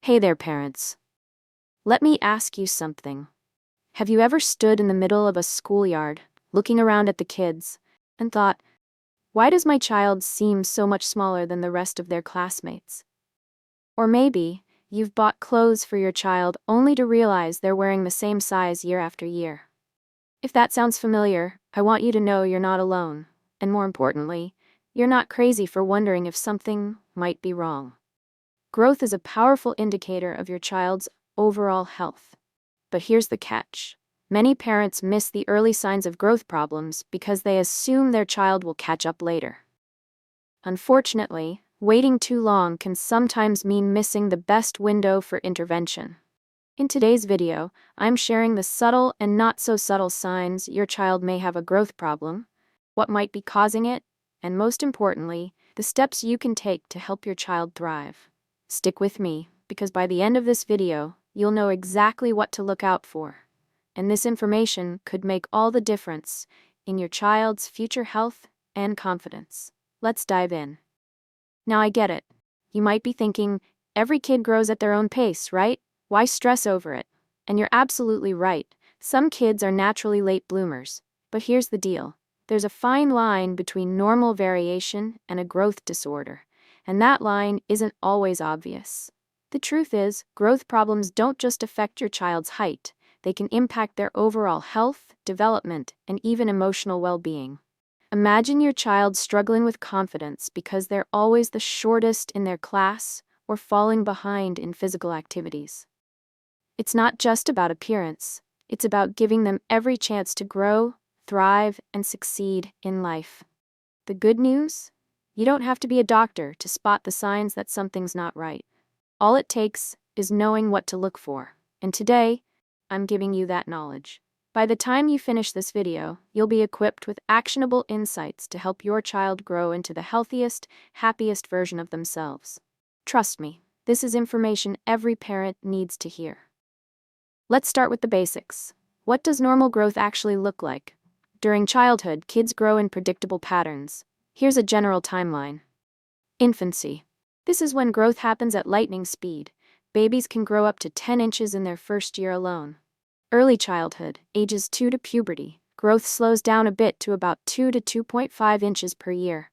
Hey there, parents. Let me ask you something. Have you ever stood in the middle of a schoolyard, looking around at the kids, and thought, why does my child seem so much smaller than the rest of their classmates? Or maybe, you've bought clothes for your child only to realize they're wearing the same size year after year. If that sounds familiar, I want you to know you're not alone, and more importantly, you're not crazy for wondering if something might be wrong. Growth is a powerful indicator of your child's overall health. But here's the catch. Many parents miss the early signs of growth problems because they assume their child will catch up later. Unfortunately, waiting too long can sometimes mean missing the best window for intervention. In today's video, I'm sharing the subtle and not so subtle signs your child may have a growth problem, what might be causing it, and most importantly, the steps you can take to help your child thrive. Stick with me, because by the end of this video, you'll know exactly what to look out for. And this information could make all the difference in your child's future health and confidence. Let's dive in. Now I get it. You might be thinking, every kid grows at their own pace, right? Why stress over it? And you're absolutely right. Some kids are naturally late bloomers. But here's the deal. There's a fine line between normal variation and a growth disorder. And that line isn't always obvious. The truth is, growth problems don't just affect your child's height. They can impact their overall health, development, and even emotional well-being. Imagine your child struggling with confidence because they're always the shortest in their class or falling behind in physical activities. It's not just about appearance. It's about giving them every chance to grow, thrive, and succeed in life. The good news? You don't have to be a doctor to spot the signs that something's not right. All it takes is knowing what to look for. And today, I'm giving you that knowledge. By the time you finish this video, you'll be equipped with actionable insights to help your child grow into the healthiest, happiest version of themselves. Trust me, this is information every parent needs to hear. Let's start with the basics. What does normal growth actually look like? During childhood, kids grow in predictable patterns. Here's a general timeline. Infancy. This is when growth happens at lightning speed. Babies can grow up to 10 inches in their first year alone. Early childhood, ages 2 to puberty, growth slows down a bit to about 2 to 2.5 inches per year.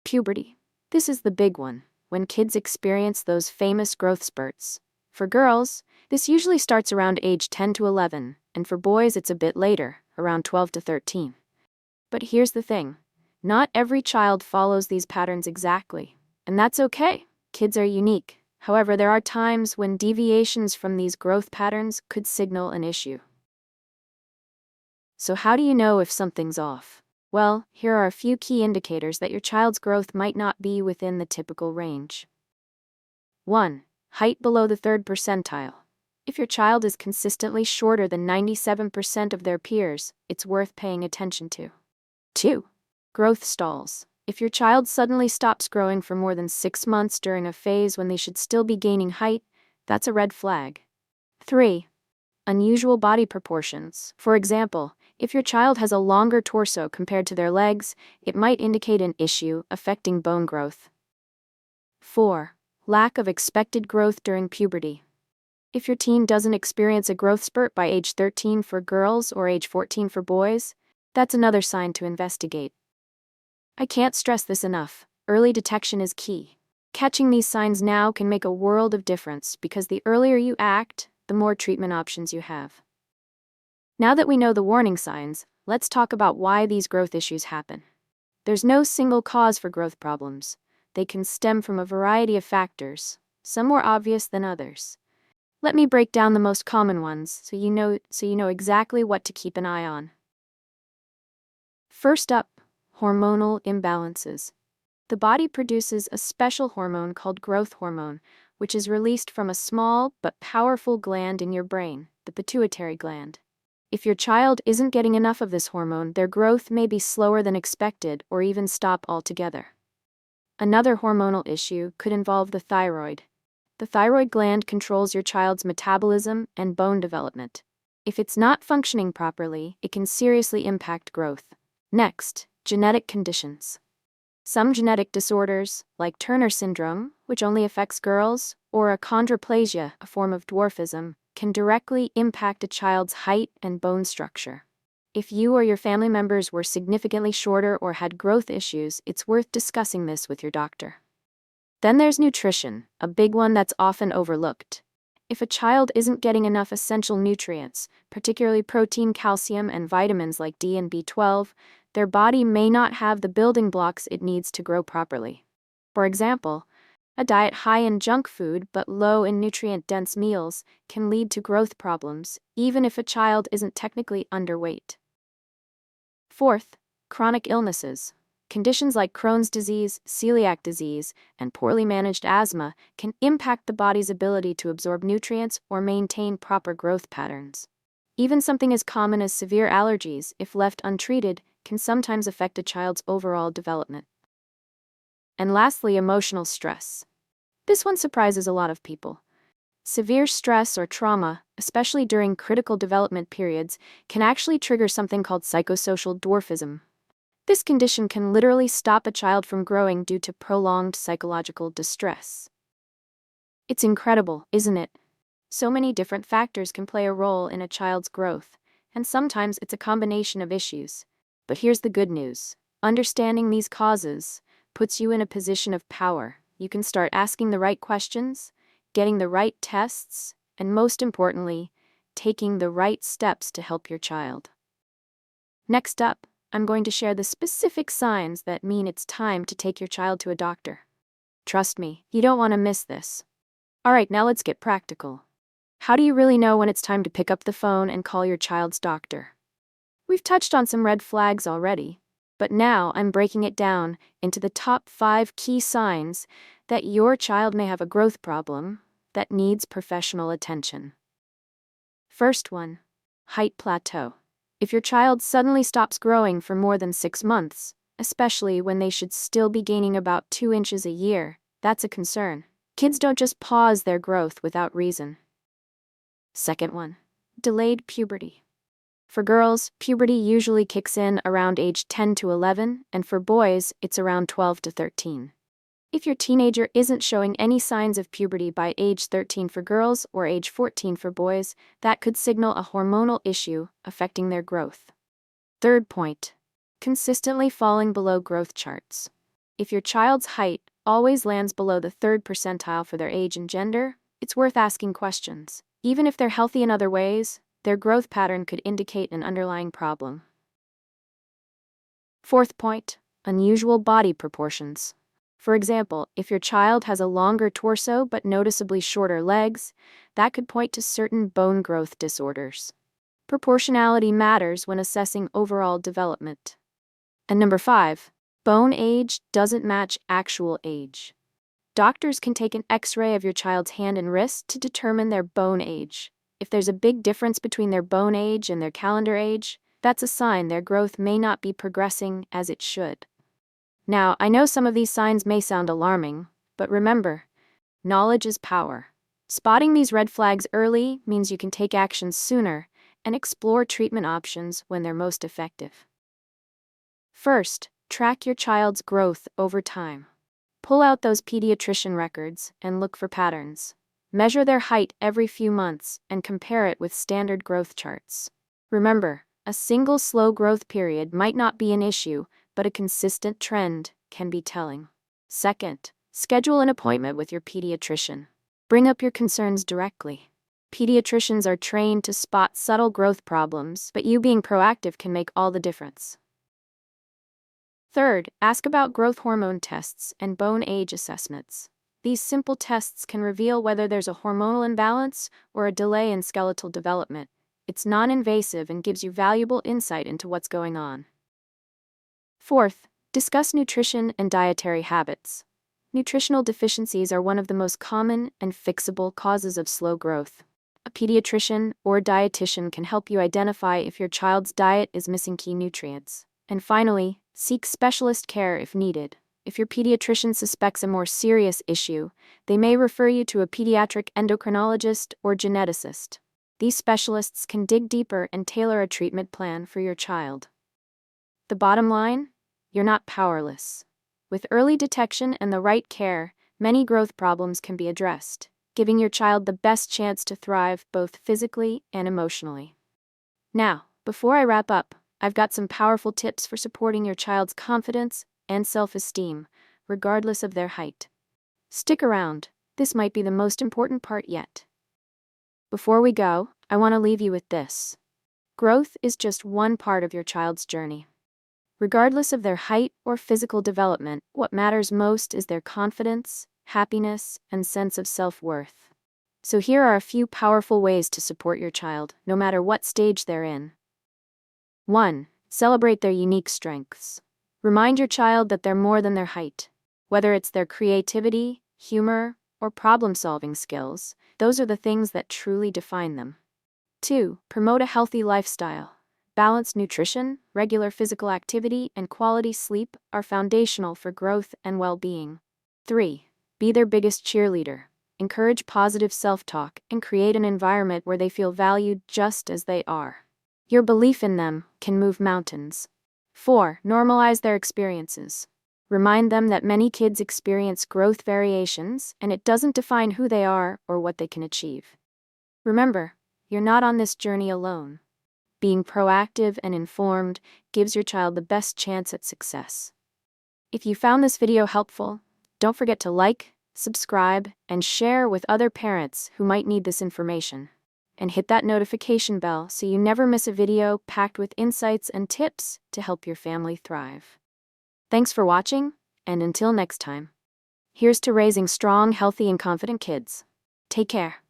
Puberty. This is the big one, when kids experience those famous growth spurts. For girls, this usually starts around age 10 to 11, and for boys it's a bit later, around 12 to 13. But here's the thing. Not every child follows these patterns exactly, and that's okay. Kids are unique. However, there are times when deviations from these growth patterns could signal an issue. So how do you know if something's off? Well, here are a few key indicators that your child's growth might not be within the typical range. 1. Height below the 3rd percentile. If your child is consistently shorter than 97% of their peers, it's worth paying attention to. 2. Growth stalls. If your child suddenly stops growing for more than 6 months during a phase when they should still be gaining height, that's a red flag. 3. Unusual body proportions. For example, if your child has a longer torso compared to their legs, it might indicate an issue affecting bone growth. 4. Lack of expected growth during puberty. If your teen doesn't experience a growth spurt by age 13 for girls or age 14 for boys, that's another sign to investigate. I can't stress this enough. Early detection is key. Catching these signs now can make a world of difference because the earlier you act, the more treatment options you have. Now that we know the warning signs, let's talk about why these growth issues happen. There's no single cause for growth problems. They can stem from a variety of factors, some more obvious than others. Let me break down the most common ones so you know exactly what to keep an eye on. First up, hormonal imbalances. The body produces a special hormone called growth hormone, which is released from a small but powerful gland in your brain, the pituitary gland. If your child isn't getting enough of this hormone, their growth may be slower than expected or even stop altogether. Another hormonal issue could involve the thyroid. The thyroid gland controls your child's metabolism and bone development. If it's not functioning properly, it can seriously impact growth. Next, genetic conditions. Some genetic disorders, like Turner syndrome, which only affects girls, or achondroplasia, a form of dwarfism, can directly impact a child's height and bone structure. If you or your family members were significantly shorter or had growth issues, it's worth discussing this with your doctor. Then there's nutrition, a big one that's often overlooked. If a child isn't getting enough essential nutrients, particularly protein, calcium, and vitamins like D and B12, their body may not have the building blocks it needs to grow properly. For example, a diet high in junk food but low in nutrient-dense meals can lead to growth problems, even if a child isn't technically underweight. Fourth, chronic illnesses. Conditions like Crohn's disease, celiac disease, and poorly managed asthma can impact the body's ability to absorb nutrients or maintain proper growth patterns. Even something as common as severe allergies, if left untreated, can sometimes affect a child's overall development. And lastly, emotional stress. This one surprises a lot of people. Severe stress or trauma, especially during critical development periods, can actually trigger something called psychosocial dwarfism. This condition can literally stop a child from growing due to prolonged psychological distress. It's incredible, isn't it? So many different factors can play a role in a child's growth, and sometimes it's a combination of issues. But here's the good news. Understanding these causes puts you in a position of power. You can start asking the right questions, getting the right tests, and most importantly, taking the right steps to help your child. Next up, I'm going to share the specific signs that mean it's time to take your child to a doctor. Trust me, you don't want to miss this. Alright, now let's get practical. How do you really know when it's time to pick up the phone and call your child's doctor? We've touched on some red flags already, but now I'm breaking it down into the top 5 key signs that your child may have a growth problem that needs professional attention. First one, height plateau. If your child suddenly stops growing for more than 6 months, especially when they should still be gaining about 2 inches a year, that's a concern. Kids don't just pause their growth without reason. Second one, delayed puberty. For girls, puberty usually kicks in around age 10 to 11, and for boys, it's around 12 to 13. If your teenager isn't showing any signs of puberty by age 13 for girls or age 14 for boys, that could signal a hormonal issue affecting their growth. Third point, consistently falling below growth charts. If your child's height always lands below the 3rd percentile for their age and gender, it's worth asking questions. Even if they're healthy in other ways, their growth pattern could indicate an underlying problem. Fourth point, unusual body proportions. For example, if your child has a longer torso but noticeably shorter legs, that could point to certain bone growth disorders. Proportionality matters when assessing overall development. And number 5, bone age doesn't match actual age. Doctors can take an X-ray of your child's hand and wrist to determine their bone age. If there's a big difference between their bone age and their calendar age, that's a sign their growth may not be progressing as it should. Now, I know some of these signs may sound alarming, but remember, knowledge is power. Spotting these red flags early means you can take action sooner and explore treatment options when they're most effective. First, track your child's growth over time. Pull out those pediatrician records and look for patterns. Measure their height every few months and compare it with standard growth charts. Remember, a single slow growth period might not be an issue, but a consistent trend can be telling. Second, schedule an appointment with your pediatrician. Bring up your concerns directly. Pediatricians are trained to spot subtle growth problems, but you being proactive can make all the difference. Third, ask about growth hormone tests and bone age assessments. These simple tests can reveal whether there's a hormonal imbalance or a delay in skeletal development. It's non-invasive and gives you valuable insight into what's going on. Fourth, discuss nutrition and dietary habits. Nutritional deficiencies are one of the most common and fixable causes of slow growth. A pediatrician or dietitian can help you identify if your child's diet is missing key nutrients. And finally, seek specialist care if needed. If your pediatrician suspects a more serious issue, they may refer you to a pediatric endocrinologist or geneticist. These specialists can dig deeper and tailor a treatment plan for your child. The bottom line? You're not powerless. With early detection and the right care, many growth problems can be addressed, giving your child the best chance to thrive both physically and emotionally. Now, before I wrap up, I've got some powerful tips for supporting your child's confidence and self-esteem, regardless of their height. Stick around, this might be the most important part yet. Before we go, I want to leave you with this. Growth is just one part of your child's journey. Regardless of their height or physical development, what matters most is their confidence, happiness, and sense of self-worth. So here are a few powerful ways to support your child, no matter what stage they're in. 1. Celebrate their unique strengths. Remind your child that they're more than their height. Whether it's their creativity, humor, or problem-solving skills, those are the things that truly define them. 2. Promote a healthy lifestyle. Balanced nutrition, regular physical activity, and quality sleep are foundational for growth and well-being. 3. Be their biggest cheerleader. Encourage positive self-talk and create an environment where they feel valued just as they are. Your belief in them can move mountains. 4. Normalize their experiences. Remind them that many kids experience growth variations, and it doesn't define who they are or what they can achieve. Remember, you're not on this journey alone. Being proactive and informed gives your child the best chance at success. If you found this video helpful, don't forget to like, subscribe, and share with other parents who might need this information. And hit that notification bell so you never miss a video packed with insights and tips to help your family thrive. Thanks for watching, and until next time. Here's to raising strong, healthy, and confident kids. Take care.